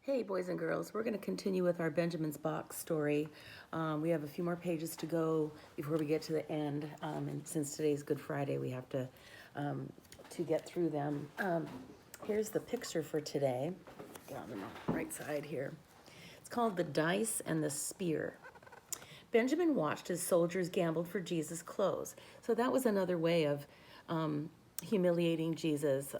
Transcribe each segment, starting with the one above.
Hey, boys and girls, we're going to continue with our Benjamin's Box story. We have a few more pages to go before we get to the end. And since today's Good Friday, we have to get through them. Here's the picture for today. Get on the right side here. It's called The Dice and the Spear. Benjamin watched as soldiers gambled for Jesus' clothes. So that was another way of humiliating Jesus.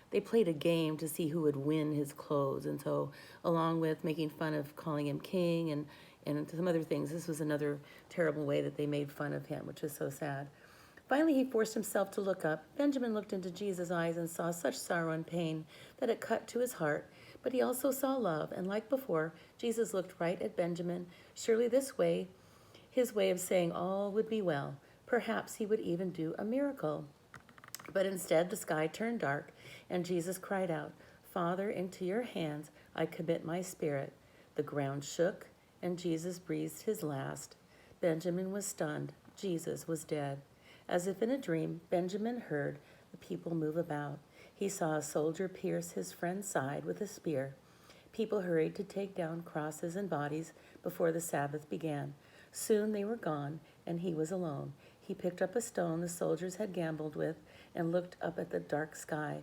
They played a game to see who would win his clothes. And so, along with making fun of calling him king and some other things, this was another terrible way that they made fun of him, which is so sad. Finally, he forced himself to look up. Benjamin looked into Jesus' eyes and saw such sorrow and pain that it cut to his heart. But he also saw love, and like before, Jesus looked right at Benjamin. Surely this way, his way of saying all would be well. Perhaps he would even do a miracle. But instead, the sky turned dark, and Jesus cried out, "Father, into your hands I commit my spirit." The ground shook, and Jesus breathed his last. Benjamin was stunned. Jesus was dead. As if in a dream, Benjamin heard the people move about. He saw a soldier pierce his friend's side with a spear. People hurried to take down crosses and bodies before the Sabbath began. Soon they were gone, and he was alone. He picked up a stone the soldiers had gambled with and looked up at the dark sky.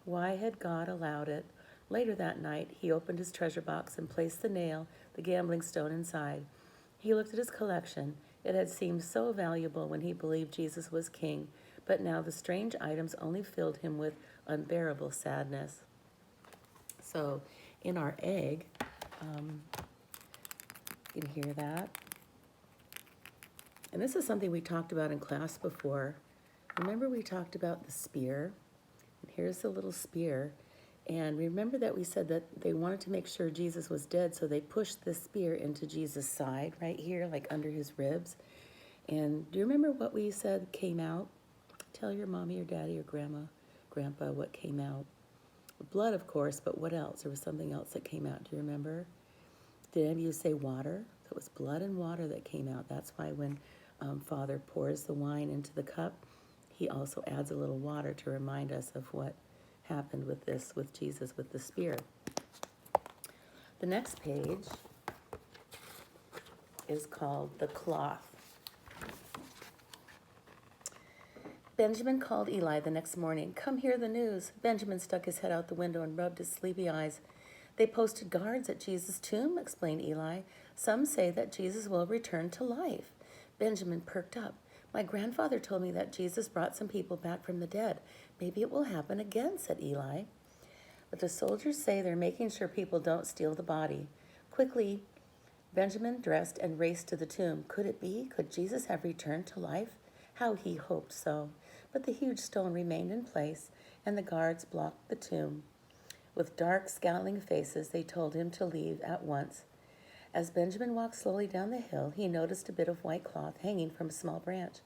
Why had God allowed it? Later that night, he opened his treasure box and placed the gambling stone inside. He looked at his collection. It had seemed so valuable when he believed Jesus was king, but now the strange items only filled him with unbearable sadness. So, in our egg, you can hear that. And this is something we talked about in class before. Remember we talked about the spear? And here's the little spear. And remember that we said that they wanted to make sure Jesus was dead, so they pushed the spear into Jesus' side right here, like under his ribs. And do you remember what we said came out? Tell your mommy or daddy or grandpa what came out. Blood, of course, but what else? There was something else that came out. Do you remember? Did any of you say water? So it was blood and water that came out. That's why when Father pours the wine into the cup, he also adds a little water to remind us of what happened with Jesus, with the spear. The next page is called The Cloth. Benjamin called Eli the next morning. "Come hear the news." Benjamin stuck his head out the window and rubbed his sleepy eyes. "They posted guards at Jesus' tomb," explained Eli. "Some say that Jesus will return to life." Benjamin perked up. "My grandfather told me that Jesus brought some people back from the dead. Maybe it will happen again," said Eli. "But the soldiers say they're making sure people don't steal the body." Quickly, Benjamin dressed and raced to the tomb. Could it be? Could Jesus have returned to life? How he hoped so. But the huge stone remained in place, and the guards blocked the tomb. With dark, scowling faces, they told him to leave at once. As Benjamin walked slowly down the hill, he noticed a bit of white cloth hanging from a small branch.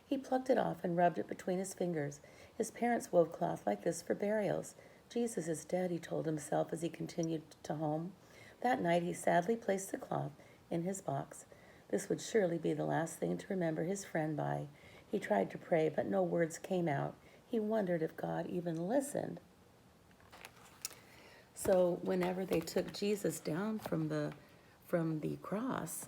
He plucked it off and rubbed it between his fingers. His parents wove cloth like this for burials. Jesus is dead, he told himself as he continued to home. That night, he sadly placed the cloth in his box. This would surely be the last thing to remember his friend by. He tried to pray, but no words came out. He wondered if God even listened. So whenever they took Jesus down from the cross,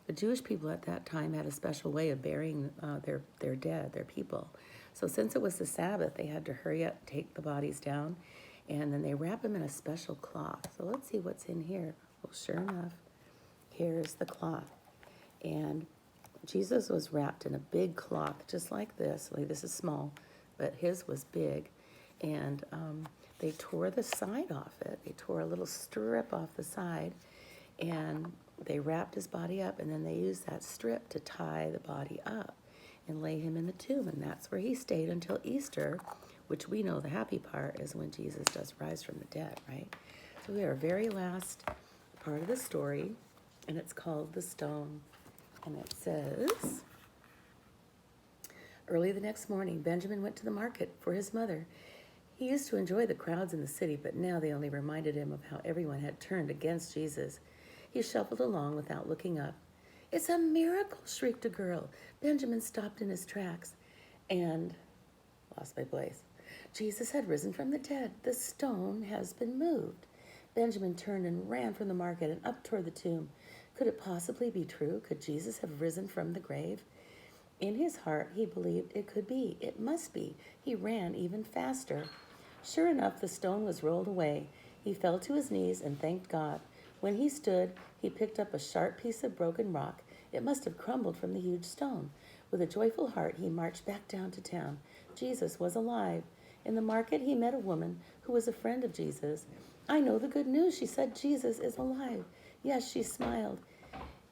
the Jewish people at that time had a special way of burying their dead, their people. So since it was the Sabbath, they had to hurry up, take the bodies down, and then they wrap them in a special cloth. So let's see what's in here. Well, sure enough, here's the cloth. And Jesus was wrapped in a big cloth, just like this. Like, this is small, but his was big. And they tore the side off it. They tore a little strip off the side, and they wrapped his body up, and then they used that strip to tie the body up and lay him in the tomb. And that's where he stayed until Easter, which we know the happy part is when Jesus does rise from the dead, right? So we are very last part of the story, and it's called The Stone. And it says, early the next morning, Benjamin went to the market for his mother. He used to enjoy the crowds in the city, but now they only reminded him of how everyone had turned against Jesus. He shuffled along without looking up. "It's a miracle!" shrieked a girl. Benjamin stopped in his tracks and lost my place. Jesus had risen from the dead. The stone has been moved. Benjamin turned and ran from the market and up toward the tomb. Could it possibly be true? Could Jesus have risen from the grave? In his heart, he believed it could be. It must be. He ran even faster. Sure enough, the stone was rolled away. He fell to his knees and thanked God. When he stood, he picked up a sharp piece of broken rock. It must have crumbled from the huge stone. With a joyful heart, he marched back down to town. Jesus was alive. In the market, he met a woman who was a friend of Jesus. I know the good news, she said. Jesus is alive. Yes, she smiled.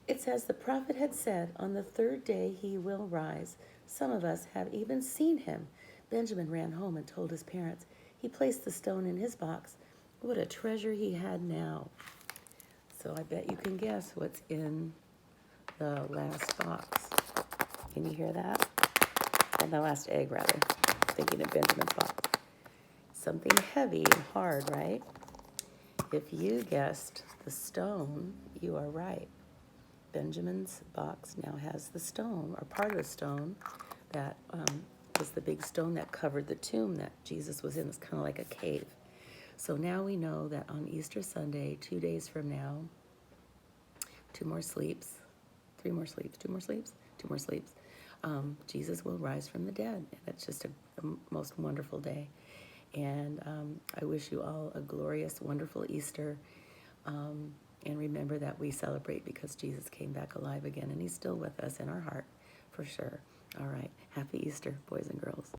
It's as the prophet had said, on the third day he will rise. Some of us have even seen him. Benjamin ran home and told his parents. He placed the stone in his box. What a treasure he had now. So I bet you can guess what's in the last box. Can you hear that? Or the last egg, rather. Thinking of Benjamin's box. Something heavy and hard, right? If you guessed the stone, you are right. Benjamin's box now has the stone, or part of the stone, that was the big stone that covered the tomb that Jesus was in. It's kind of like a cave. So now we know that on Easter Sunday, 2 days from now, 2 more sleeps, 3 more sleeps, 2 more sleeps, 2 more sleeps, Jesus will rise from the dead. And it's just a most wonderful day. And I wish you all a glorious, wonderful Easter. And remember that we celebrate because Jesus came back alive again, and he's still with us in our heart, for sure. All right. Happy Easter, boys and girls.